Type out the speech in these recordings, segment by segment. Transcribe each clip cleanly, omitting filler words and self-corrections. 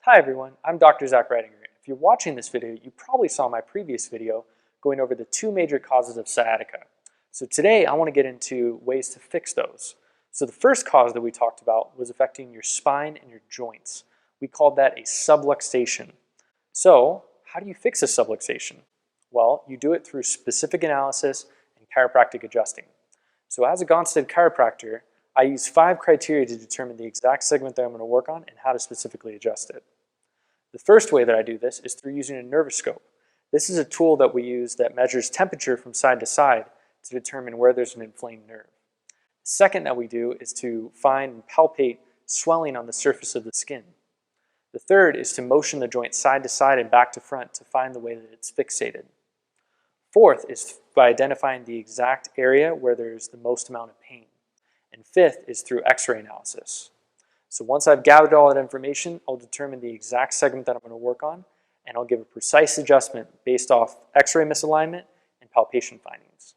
Hi everyone, I'm Dr. Zach Reidinger. If you're watching this video, you probably saw my previous video going over the two major causes of sciatica. So today I want to get into ways to fix those. So the first cause that we talked about was affecting your spine and your joints. We called that a subluxation. So how do you fix a subluxation? Well, you do it through specific analysis and chiropractic adjusting. So as a Gonstead chiropractor, I use 5 criteria to determine the exact segment that I'm going to work on and how to specifically adjust it. The first way that I do this is through using a nervoscope. This is a tool that we use that measures temperature from side to side to determine where there's an inflamed nerve. The second that we do is to find and palpate swelling on the surface of the skin. The third is to motion the joint side to side and back to front to find the way that it's fixated. Fourth is by identifying the exact area where there's the most amount of pain. And fifth is through x-ray analysis. So once I've gathered all that information, I'll determine the exact segment that I'm going to work on, and I'll give a precise adjustment based off x-ray misalignment and palpation findings.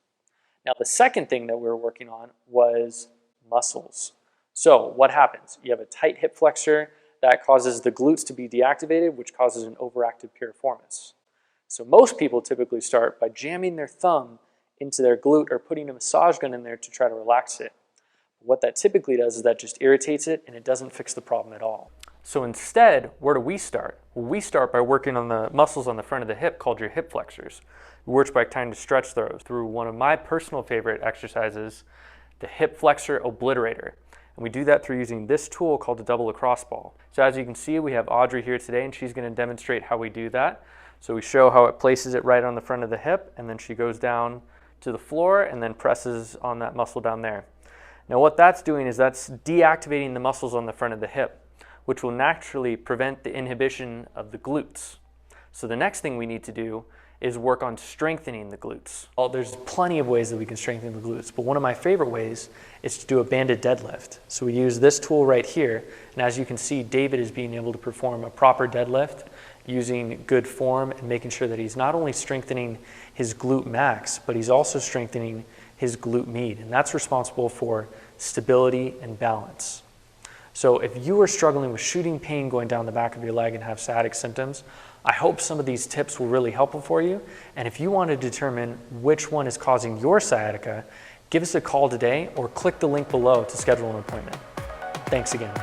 Now the second thing that we were working on was muscles. So what happens? You have a tight hip flexor that causes the glutes to be deactivated, which causes an overactive piriformis. So most people typically start by jamming their thumb into their glute or putting a massage gun in there to try to relax it. What that typically does is that just irritates it and it doesn't fix the problem at all. So instead, where do we start? Well, we start by working on the muscles on the front of the hip called your hip flexors. We work by trying to stretch those through one of my personal favorite exercises, the hip flexor obliterator. And we do that through using this tool called the double lacrosse ball. So as you can see, we have Audrey here today and she's going to demonstrate how we do that. So we show how it places it right on the front of the hip and then she goes down to the floor and then presses on that muscle down there. Now what that's doing is that's deactivating the muscles on the front of the hip, which will naturally prevent the inhibition of the glutes. So the next thing we need to do is work on strengthening the glutes. Well, there's plenty of ways that we can strengthen the glutes, but one of my favorite ways is to do a banded deadlift. So we use this tool right here, and as you can see, David is being able to perform a proper deadlift using good form and making sure that he's not only strengthening his glute max, but he's also strengthening his glute med, and that's responsible for stability and balance. So if you are struggling with shooting pain going down the back of your leg and have sciatic symptoms, I hope some of these tips will really help for you. And if you want to determine which one is causing your sciatica, give us a call today or click the link below to schedule an appointment. Thanks again.